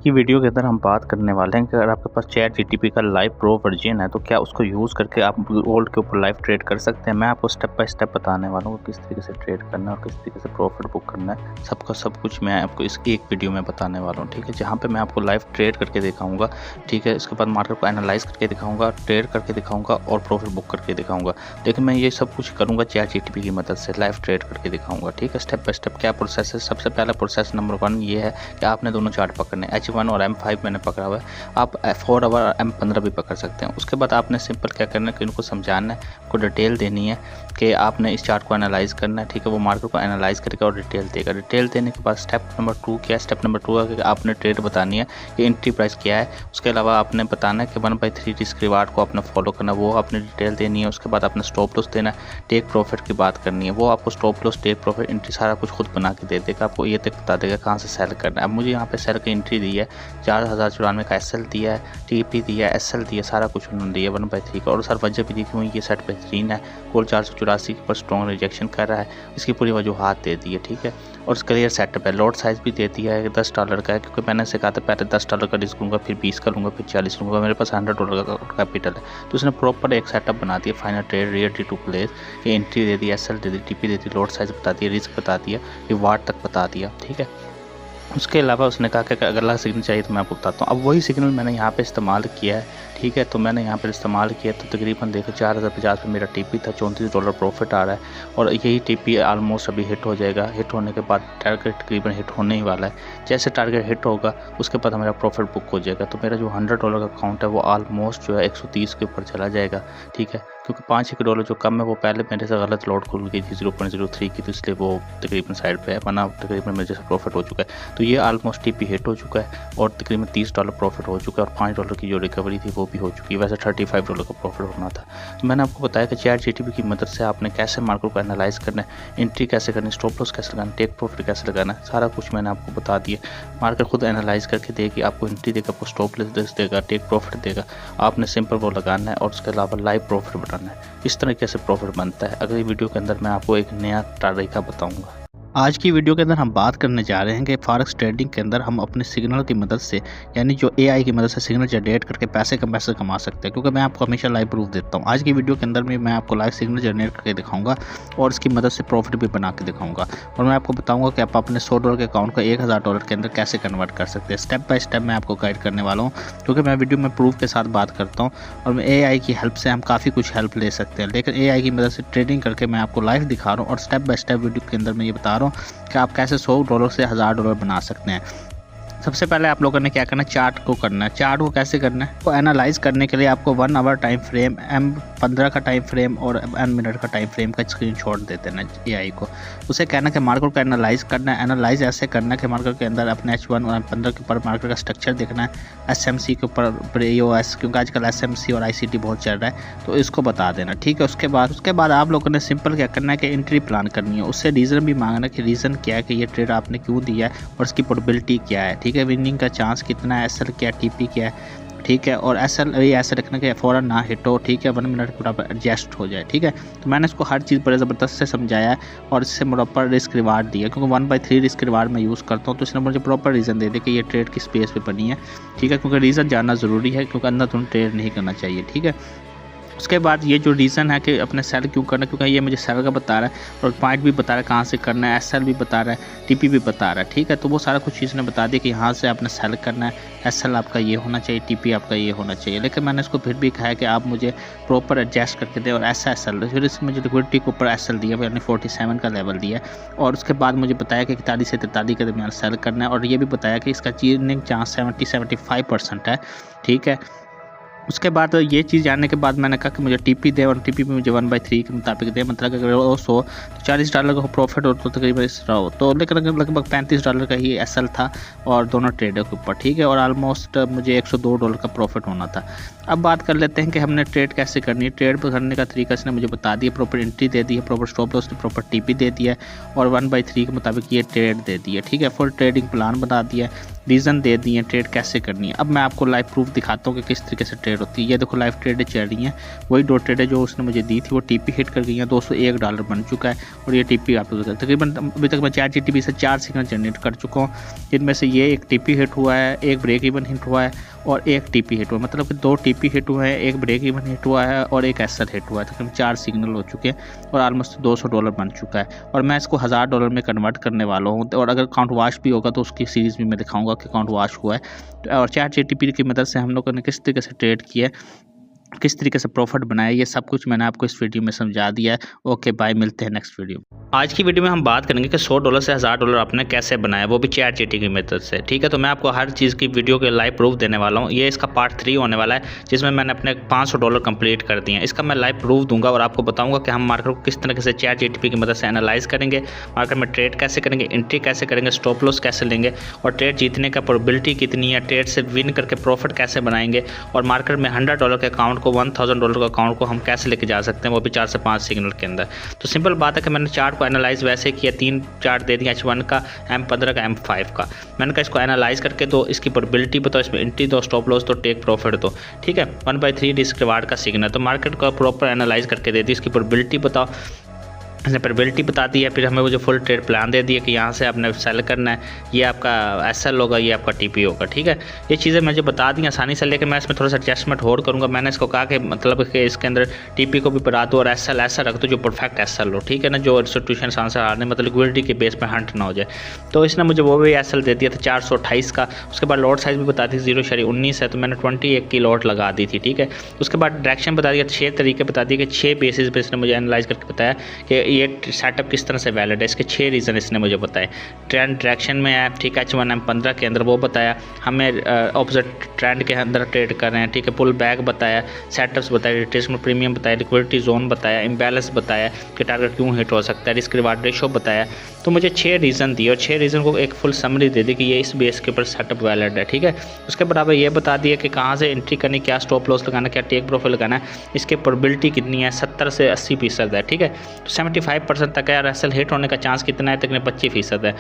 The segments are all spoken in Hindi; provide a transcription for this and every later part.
की वीडियो के अंदर हम बात करने वाले हैं कि अगर आपके पास चैट जीटीपी का लाइव प्रो वर्जन है तो क्या उसको यूज़ करके आप गोल्ड के ऊपर लाइव ट्रेड कर सकते हैं। मैं आपको स्टेप बाय स्टेप बताने वाला हूँ किस तरीके से ट्रेड करना है और किस तरीके से प्रॉफिट बुक करना है। सबका सब कुछ मैं आपको इस एक वीडियो में बताने वाला हूँ, ठीक है, जहाँ पे मैं आपको लाइव ट्रेड करके दिखाऊंगा, ठीक है। इसके बाद मार्केट को एनालाइज करके दिखाऊंगा, ट्रेड करके दिखाऊंगा और प्रॉफिट बुक करके दिखाऊंगा। लेकिन मैं ये सब कुछ करूँगा चैट जीटीपी की मदद से, लाइव ट्रेड करके दिखाऊंगा, ठीक है। स्टेप बाय स्टेप क्या प्रोसेस है। सबसे पहला प्रोसेस नंबर 1 ये है कि आपने दोनों चार्ट पकड़ने, H1 और M5 मैंने पकड़ा हुआ है, आप 4 आवर M15 भी पकड़ सकते हैं। उसके बाद आपने सिंपल क्या करना है कि इनको समझाना है, को डिटेल देनी है कि आपने इस चार्ट को एनालाइज करना है, ठीक है। वो मार्केट को एनालाइज करेगा और डिटेल देगा। डिटेल देने के बाद स्टेप नंबर 2 क्या है। स्टेप नंबर 2 है कि आपने ट्रेड बतानी है कि एंट्री प्राइस क्या है। उसके अलावा आपने बताना है कि 1/3 रिस्क रिवार्ड को आपने फॉलो करना है, वो आपने डिटेल देनी है। उसके बाद आपने स्टॉप लॉस देना है, टेक प्रॉफिट की बात करनी है, वो आपको stop loss, take profit, entry सारा कुछ खुद बना के दे देगा। आपको ये तक बता देगा कहाँ से सेल करना है। अब मुझे यहाँ पे सेल की एंट्री दी है, 4094 का SL दिया है, TP दिया है, SL दिया, सारा कुछ उन्होंने दिया 1/3 का। और सर वजह भी दी क्यों ये सेट बेहतरीन है, कॉल 484 के ऊपर स्ट्रॉन्ग रिजेक्शन कर रहा है, इसकी पूरी वजूहात दे दी है, ठीक है। और क्लियर सेटअप है, लॉट साइज़ भी दे दिया है $10 का है, क्योंकि मैंने से कहा था पहले $10 का रिस्क लूँगा, फिर 20 का लूँगा, फिर 40 लूँगा, मेरे पास $100 का कैपिटल है। तो उसने प्रॉपर एक सेटअप बना दिया, final trade, reality to place की एंट्री दे दी, SL दे दी, TP दे दी, लॉट साइज़ बता दिया, रिस्क बता दिया, रिवार्ड तक बता दिया, ठीक है। उसके अलावा उसने कहा कि अगला सिग्नल चाहिए तो मैं आपको बताता हूँ। अब वही सिग्नल मैंने यहाँ पे इस्तेमाल किया है, ठीक है। तो मैंने यहाँ पर इस्तेमाल किया तो तकरीबन देखो 4050 पे मेरा TP था, $34 प्रॉफिट आ रहा है। और यही TP ऑलमोस्ट अभी हिट हो जाएगा। हिट होने के बाद टारगेट तकरीबन हिट होने ही वाला है। जैसे टारगेट हिट होगा उसके बाद मेरा प्रॉफिट बुक हो जाएगा। तो मेरा जो $100 का अकाउंट है वो ऑलमोस्ट जो है 130 के ऊपर चला जाएगा, ठीक है। क्योंकि $5 जो कम है वो पहले मेरे से गलत लॉट खुल गई थी 0.03 की, तो इसलिए वो तकरीबन साइड पे है, वरना तकरीबन मेरे जैसा प्रॉफिट हो चुका है। तो ये ऑलमोस्ट TP हिट हो चुका है और तकरीबन $30 प्रॉफिट हो चुका है और $5 की जो रिकवरी थी वो भी हो चुकी है। वैसे $35 का प्रॉफिट होना था। तो मैंने आपको बताया कि चैट जीटीपी की मदद से आपने कैसे मार्केट को एनालाइज करना है, एंट्री कैसे करनी, स्टॉप लॉस कैसे लगाना, टेक प्रॉफिट कैसे लगाना है, सारा कुछ मैंने आपको बता दिया। मार्केट खुद एनालाइज करके देगी, आपको एंट्री देगा, आपको स्टॉप लॉस देगा, टेक प्रॉफिट देगा, आपने सिंपल वो लगाना है और उसके अलावा लाइव प्रॉफिट बनाना है। इस तरीके से प्रॉफिट बनता है। अगली वीडियो के अंदर मैं आपको एक नया तरीका बताऊंगा। आज की वीडियो के अंदर हम बात करने जा रहे हैं कि फॉरेक्स ट्रेडिंग के अंदर हम अपने सिग्नल की मदद से, यानी जो AI की मदद से सिग्नल जनरेट करके पैसे कमा सकते हैं, क्योंकि मैं आपको हमेशा लाइव प्रूफ देता हूं। आज की वीडियो के अंदर में मैं आपको लाइव सिग्नल जनरेट करके दिखाऊंगा और इसकी मदद से प्रॉफिट भी बना के दिखाऊंगा। और मैं आपको बताऊंगा कि आप अपने $100 के अकाउंट को $1000 के अंदर कैसे कन्वर्ट कर सकते हैं। स्टेप बाय स्टेप मैं आपको गाइड करने वाला हूँ, क्योंकि मैं वीडियो में प्रूफ के साथ बात करता हूँ और मैं AI की हेल्प से हम काफ़ी कुछ हेल्प ले सकते हैं। लेकिन AI की मदद से ट्रेडिंग करके मैं आपको लाइव दिखा रहा हूँ और स्टेप बाय स्टेप वीडियो के अंदर मैं ये बता रहा हूँ कि आप कैसे $100 से $1000 बना सकते हैं। सबसे पहले आप लोगों ने क्या करना है, चार्ट को करना है। चार्ट को कैसे करना है, तो एनालाइज करने के लिए आपको 1 आवर टाइम फ्रेम, M15 का टाइम फ्रेम और M मिनट का टाइम फ्रेम का स्क्रीनशॉट दे देना AI को। उसे कहना कि मार्केट को एनालाइज करना है। एनालाइज ऐसे करना है कि मार्केट के अंदर अपने H1 और M15 के ऊपर मार्केट का स्ट्रक्चर देखना है, SMC के ऊपर EOS, क्योंकि आजकल SMC और ICT बहुत चल रहा है, तो इसको बता देना, ठीक है। उसके बाद आप लोगों ने सिंपल क्या करना है कि एंट्री प्लान करनी है। उससे रीज़न भी मांगना कि रीज़न क्या है कि ये ट्रेड आपने क्यों दिया है और इसकी प्रोबेबिलिटी क्या है, ठीक है। विनिंग का चांस कितना है, SL क्या, TP क्या है, ठीक है। और SL ये ऐसे रखना कि फ़ौरन ना हिट हो, ठीक है, 1 मिनट के बराबर एडजस्ट हो जाए, ठीक है। तो मैंने इसको हर चीज़ बड़े ज़बरदस्त से समझाया है और इससे प्रॉपर रिस्क रिवार्ड दिया, क्योंकि 1/3 रिस्क रिवार्ड मैं यूज़ करता हूँ। तो इसने मुझे प्रॉपर रीज़न दे दिया कि ये ट्रेड किस बेस पे बनी है, ठीक है, क्योंकि रीज़न जानना ज़रूरी है, क्योंकि अंदर तुम ट्रेड नहीं करना चाहिए, ठीक है। उसके बाद ये जो रीज़न है कि अपने सेल क्यों करना, क्योंकि ये मुझे सेल का बता रहा है और पॉइंट भी बता रहा है कहाँ से करना है, SL भी बता रहा है, TP भी बता रहा है, ठीक है। तो वो सारा कुछ इसने बता दिया कि यहाँ से आपने सेल करना है, SL आपका ये होना चाहिए, TP आपका ये होना चाहिए। लेकिन मैंने इसको फिर भी कहा है कि आप मुझे प्रॉपर एडजस्ट करके दें और ऐसा SL, फिर इसमें मुझे लिक्विडिटी के ऊपर SL दिया, यानी 47 का लेवल दिया। और उसके बाद मुझे बताया कि 41 से 43 के दरमियान सेल करना है और ये भी बताया कि इसका चीनिंग चांस 70-75% है, ठीक है। उसके बाद ये चीज़ जानने के बाद मैंने कहा कि मुझे TP दे और TP भी मुझे 1/3 के मुताबिक दे, मतलब अगर वो तो $40 का प्रॉफिट हो तो तकरीबन इस रहा हो। तो लेकिन लगभग $35 का ही SL था और दोनों ट्रेडर के ऊपर, ठीक है। और ऑलमोस्ट मुझे $102 का प्रॉफिट होना था। अब बात कर लेते हैं कि हमने ट्रेड कैसे करनी है। ट्रेड करने का तरीका इसने मुझे बता दिया, प्रॉपर एंट्री दे दी है, proper stop loss, proper TP दे दिया है और 1/3 के मुताबिक ये ट्रेड दे दी है, ठीक है। फुल ट्रेडिंग प्लान बता दिया है। रीज़न दे दिए ट्रेड कैसे करनी है। अब मैं आपको लाइव प्रूफ दिखाता हूँ कि किस तरीके से ट्रेड होती है। ये देखो लाइव ट्रेड चल रही हैं, वही 2 ट्रेडें जो उसने मुझे दी थी वो टीपी हिट कर गई हैं, $201 बन चुका है। और ये टीपी आप लोग तकरीबन अभी तक मैं चैट जीटीपी से 4 सिग्नल जनरेट कर चुका हूँ, जिनमें से ये एक टीपी हिट हुआ है, एक ब्रेक इवन हिट हुआ है और एक टीपी हिट हुआ है। मतलब कि 2 टीपी हिट हुए हैं, एक ब्रेक इवन हिट हुआ है और एक एसएल हिट हुआ है। तकरीबन 4 सिग्नल हो चुके हैं और ऑलमोस्ट $200 बन चुका है। और मैं इसको $1000 में कन्वर्ट करने वाला हूँ। और अगर काउंट वाश भी होगा तो उसकी सीरीज़ भी मैं दिखाऊंगा कि काउंट वाश हुआ है। और चैट जीटीपी की मदद से हम लोगों ने किस तरीके से ट्रेड किया है, किस तरीके से प्रॉफिट बनाया, ये सब कुछ मैंने आपको इस वीडियो में समझा दिया है। ओके बाय, मिलते हैं नेक्स्ट वीडियो। आज की वीडियो में हम बात करेंगे कि $100 से $1000 आपने कैसे बनाया, वो भी चैट जीटीपी की मेथड से। ठीक है, तो मैं आपको हर चीज़ की वीडियो के लाइव प्रूफ देने वाला हूँ। ये इसका पार्ट 3 होने वाला है, जिसमें मैंने अपने $500 कंप्लीट कर दिए हैं। इसका मैं लाइव प्रूफ दूंगा और आपको बताऊंगा कि हम मार्केट को किस तरीके से चैट जीटीपी की मदद से एनालाइज करेंगे, मार्केट में ट्रेड कैसे करेंगे, एंट्री कैसे करेंगे, स्टॉप लॉस कैसे लेंगे और ट्रेड जीतने का प्रोबेबिलिटी कितनी है, ट्रेड से विन करके प्रॉफिट कैसे बनाएंगे और मार्केट में $100 के अकाउंट को $1000 अकाउंट को हम कैसे लेके जा सकते हैं, वो भी 4 से 5 सिग्नल के अंदर। तो सिंपल बात है कि मैंने चार्ट को एनालाइज वैसे किया, 3 चार्ट दे दिया, H1 का, M15 का, M5 का। मैंने कहा इसको एनालाइज करके दो, इसकी प्रोबेबिलिटी बताओ, इसमें एंट्री दो, स्टॉप लॉस दो, टेक प्रॉफिट दो। ठीक है, 1/3 रिस्क रिवार्ड का सिग्नल। तो मार्केट को प्रॉपर एनालाइज करके दे दी, इसकी प्रोबेबिलिटी बताओ, इसने प्रोबेबिलिटी बता दी है। फिर हमें वो जो फुल ट्रेड प्लान दे दिया कि यहाँ से आपने सेल करना है, ये आपका एसएल होगा, ये आपका टीपी होगा। ठीक है, ये चीज़ें मुझे बता दी आसानी से, लेकिन मैं इसमें थोड़ा सा एडजस्टमेंट और करूँगा। मैंने इसको कहा कि मतलब कि इसके अंदर टीपी को भी बढ़ा दो और एसएल ऐसा रख दो जो परफेक्ट एसएल हो। ठीक है ना, जो इंस्टीट्यूशन आंसर आने मतलब लिक्विडिटी के बेस पे हंट ना हो जाए। तो इसने मुझे वो भी एसएल दे दिया था 428 का। उसके बाद लॉट साइज़ भी बता दी 0.19 है, तो मैंने 21 की लॉट लगा दी थी। ठीक है, उसके बाद डायरेक्शन बता दिया, 6 तरीके बता दिए कि 6 बेसिस पे इसने मुझे एनालाइज करके बताया कि ये सेटअप किस तरह से वैलिड है। इसके 6 रीज़न इसने मुझे बताए। ट्रेंड डायरेक्शन में है, ठीक है, H1 M15 के अंदर वो बताया, हमें ऑपोजिट ट्रेंड के अंदर ट्रेड कर रहे हैं। ठीक है, पुल बैक बताया, सेटअप्स बताया, रिट्रेसमेंट प्रीमियम बताया, लिक्विडिटी जोन बताया, इम्बैलेंस बताया कि टारगेट क्यों हिट हो सकता है, रिस्क रिवार्ड रेशो बताया। तो मुझे 6 रीज़न दिए और 6 रीज़न को एक फुल समरी दे दी कि ये इस बेस के ऊपर सेटअप वैलिड है। ठीक है, उसके बराबर ये बता दिया कि कहाँ से एंट्री करनी, क्या स्टॉप लॉस लगाना, क्या टेक प्रॉफिट लगाना है, इसके प्रोबेबिलिटी कितनी है, 70 से 80% है। ठीक है, तो 75% तक है और एसएल हिट होने का चांस कितना है, तकरीबन 25% है,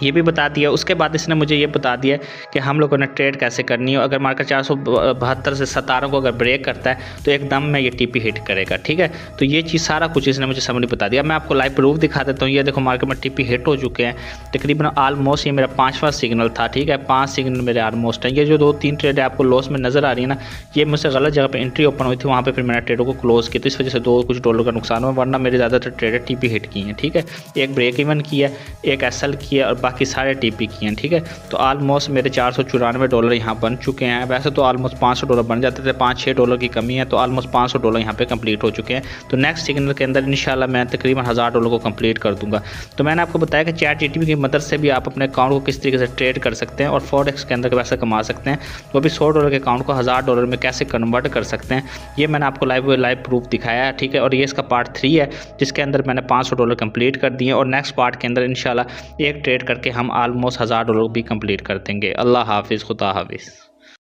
ये भी बता दिया। उसके बाद इसने मुझे ये बता दिया कि हम लोगों ने ट्रेड कैसे करनी है। अगर मार्केट 472 से 17 को अगर ब्रेक करता है तो एकदम में ये टीपी हिट करेगा। ठीक है, तो ये चीज़ सारा कुछ इसने मुझे समझ बता दिया। मैं आपको लाइव प्रूफ दिखा देता हूँ। ये देखो मार्केट में टीपी हिट हो चुके हैं तकरीबन ऑलमोस्ट। ये मेरा 5वां सिग्नल था। ठीक है, 5 सिग्नल मेरे ऑलमोस्ट हैं। ये जो 2-3 ट्रेड है आपको लॉस में नज़र आ रही है ना, ये मुझसे गलत जगह पर एंट्री ओपन हुई थी, वहाँ पर फिर मैंने ट्रेडों को क्लोज किया, तो इस वजह से कुछ डॉलर का नुकसान हुआ, वरना मेरे ज़्यादातर ट्रेडर टीपी हिट की हैं। ठीक है, एक ब्रेक इवन किया, एक एसएल किया और बाकी सारे टीपी किए हैं। ठीक है, तो ऑलमोस्ट मेरे $494 यहाँ बन चुके हैं। वैसे तो ऑलमोस्ट $500 बन जाते थे, $5-6 की कमी है, तो ऑलमोस्ट $500 यहाँ पे कंप्लीट हो चुके हैं। तो नेक्स्ट सिग्नल के अंदर इंशाल्लाह मैं तकरीबन $1000 को कंप्लीट कर दूंगा। तो मैंने आपको बताया कि चैट जीटीपी की मदद से भी आप अपने अकाउंट को किस तरीके से ट्रेड कर सकते हैं और फॉरेक्स के अंदर पैसा कमा सकते हैं, वो भी $100 के अकाउंट को $1000 में कैसे कन्वर्ट कर सकते हैं, ये मैंने आपको लाइव प्रूफ दिखाया है। ठीक है, और ये इसका पार्ट 3 है, जिसके अंदर मैंने $500 कंप्लीट कर दिए और नेक्स्ट पार्ट के अंदर इंशाल्लाह एक ट्रेड करके हम ऑलमोस्ट $1000 भी कंप्लीट कर देंगे। अल्लाह हाफिज़, खुदा हाफिज़।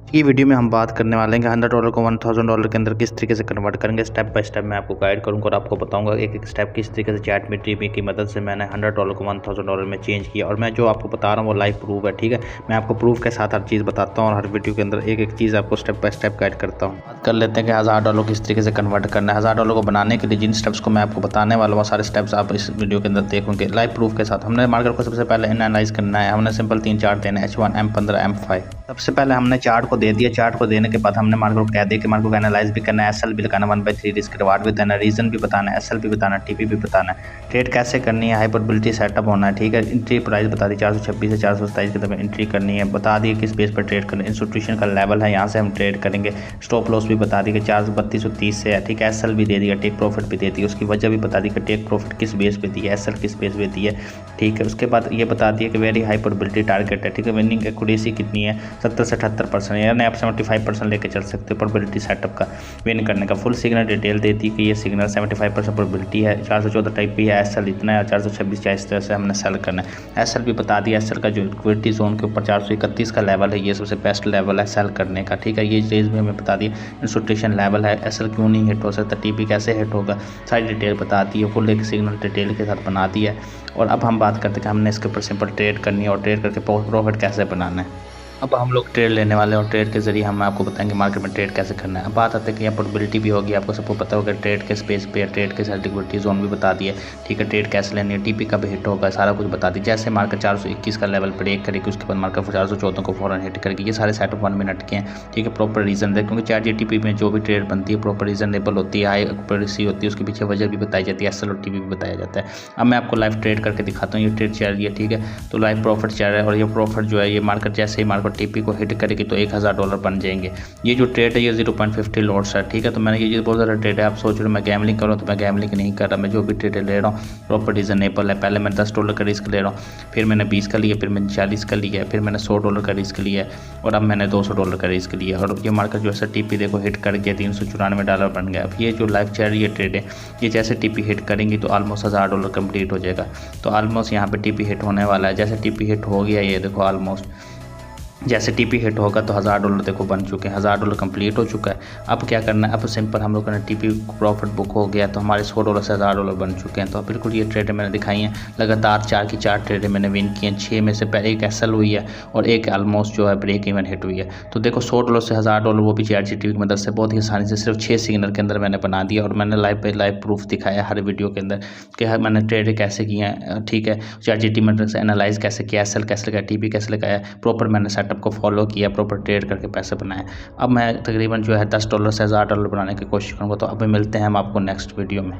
ये वीडियो में हम बात करने वाले हैं कि $100 को $1000 के अंदर किस तरीके से कन्वर्ट करेंगे। स्टेप बाय स्टेप मैं आपको गाइड करूंगा और आपको बताऊंगा एक एक स्टेप किस तरीके से चैट जीटीपी की मदद से मैंने $100 को $1000 में चेंज किया। और मैं जो आपको बता रहा हूँ वो लाइव प्रूफ है। ठीक है, मैं आपको प्रूफ के साथ हर चीज़ बताता हूँ और हर वीडियो के अंदर एक एक चीज़ आपको स्टेप बाय स्टेप गाइड करता हूँ। बात कर लेते हैं कि $1000 किस तरीके से कन्वर्ट करना है। $1000 को बनाने के लिए जिन स्टेप्स को मैं आपको बताने वाला हूँ, सारे स्टेप्स आप इस वीडियो के अंदर देखोगे लाइव प्रूफ के साथ। हमने मार्केट को सबसे पहले एनालाइज करना है। हमने सिंपल 3 चार्ट देने हैं, H1 M15 M5। सबसे पहले हमने चार्ट को दे दिया। चार्ट को देने के बाद हमने मार्केट को कह दिया कि मार्केट को एनालाइज भी करना है, एसएल भी लगाना, 1/3 रिस्क रिवार्ड भी देना, रीजन भी बताना है, एसएल भी बताना, टीपी भी बताना है, ट्रेड कैसे करनी है, हाई प्रोबेबिलिटी सेटअप होना है। ठीक है, एंट्री प्राइस बता दी 426 से 427 के तरफ एंट्री करनी है, बता दी किस बेस पर ट्रेड करना है, इंस्टीट्यूशन का लेवल है, यहाँ से हम ट्रेड करेंगे। स्टॉप लॉस भी बता दी कि 43230 से है। ठीक है, एसएल भी दे दिया, टेक प्रॉफिट भी दे दी, उसकी वजह भी बता दी कि टेक प्रॉफिट किस बेस पे दी है, एसएल किस बेस पे दी है। ठीक है, उसके बाद ये बता दिया कि वेरी हाई प्रोबेबिलिटी टारगेट है। ठीक है, विनिंग एक्यूरेसी कितनी है, 70 से 78%, यानी आप 75% लेके चल सकते हो प्रोबेबिलिटी सेटअप का विन करने का। फुल सिग्नल डिटेल देती है कि ये सिग्नल 75% प्रोबेबिलिटी है। 414 टाइप भी है, SL इतना है, 426 इस तरह से हमने सेल करना है। SL भी बता दिया, SL का जो लिक्विडिटी जोन के ऊपर 431 का लेवल है, ये सबसे बेस्ट लेवल है सेल करने का, ठीक है। ये चीज़ भी हमें बता दी, इंस्टीट्यूशन लेवल है, SL क्यों नहीं हिट हो सकता, TP कैसे हिट होगा, सारी डिटेल बता दी है, फुल एक सिग्नल डिटेल के साथ बना दी है। और अब हम बात करते हैं कि हमने इसके ऊपर सिंपल ट्रेड करनी है और ट्रेड करके प्रॉफिट कैसे बनाना है। अब हम लोग ट्रेड लेने वाले हैं और ट्रेड के जरिए हम आपको बताएंगे मार्केट में ट्रेड कैसे करना है। अब बात आते हैं कि यहाँ प्रोबेबिलिटी भी होगी, आपको सबको पता होगा ट्रेड के स्पेस पे, ट्रेड के साथ लिक्विडिटी जोन भी बता दिया, ठीक है। ट्रेड कैसे लेनी है, TP कब हिट होगा, सारा कुछ बता दी। जैसे मार्केट 421 का लेवल ब्रेक करेगी, उसके बाद मार्केट 414 को फौरन हिट करेगी। ये सारे सेटअप 1 मिनट के हैं, ठीक है। प्रॉपर रीजन है, क्योंकि ChatGPT में जो भी ट्रेड बनती है प्रॉपर रीजनेबल होती है, हाई एक्यूरेसी होती है, उसके पीछे वजह भी बताई जाती है, SL और TP भी बताया जाता है। अब मैं आपको लाइव ट्रेड करके दिखाता हूँ, ये ट्रेड चल रही है, ठीक है। तो लाइव प्रॉफिट चल रहा है और ये प्रॉफिट जो है ये मार्केट जैसे ही मार्केट TP को हिट करेगी तो $1000 बन जाएंगे। ये जो ट्रेड है ये 0.50 लॉट्स है, ठीक है। तो मैंने ये बहुत ज़्यादा ट्रेड है, आप सोच रहे हो मैं गैमलिंग करूँ, तो मैं गैमलिंग नहीं कर रहा, मैं जो भी ट्रेड ले रहा हूँ प्रॉपर रीजनेबल है। पहले मैं $10 का रिस्क ले रहा हूँ, फिर मैंने 20 का लिया, फिर मैंने 40 का लिया, फिर मैंने $100 का रिस्क लिया और अब मैंने $200 का रिस्क लिया। और ये मार्केट जो है TP देखो हिट कर गया, $394 बन गया। अब ये जो लाइव चल रही है ट्रेड है, ये जैसे TP हिट करेंगी तो ऑलमोस्ट $1000 कंप्लीट हो जाएगा। तो ऑलमोस्ट यहाँ पे TP हिट होने वाला है। जैसे TP हिट हो गया, ये देखो ऑलमोस्ट जैसे TP हिट होगा तो $1000 देखो बन चुके हैं, $1000 कंप्लीट हो चुका है। अब क्या करना है, अब सिंपल हम लोगों ने TP प्रॉफिट बुक हो गया तो हमारे $100 से $1000 बन चुके हैं। तो बिल्कुल ये ट्रेड मैंने दिखाई हैं, लगातार 4 की 4 ट्रेडें मैंने विन की हैं। 6 में से पहले एक SL हुई है और एक ऑलमोस्ट जो है ब्रेक इवन हिट हुई है। तो देखो $100 से $1000 वो भी ChatGPT की मदद से बहुत ही आसानी से सिर्फ 6 सिग्नल के अंदर मैंने बना दिया। और मैंने लाइव पे लाइव प्रूफ दिखाया हर वीडियो के अंदर कि मैंने ट्रेड कैसे किए हैं, ठीक है। ChatGPT मदद से एनालाइज कैसे किया, SL कैसे लगाया, TP कैसे लगाया, प्रॉपर मैंने सेटअप को फॉलो किया, प्रॉपर ट्रेड करके पैसे बनाए। अब मैं तकरीबन जो है $10 से $1000 बनाने की कोशिश करूँगा। तो अब मिलते हैं हम आपको नेक्स्ट वीडियो में।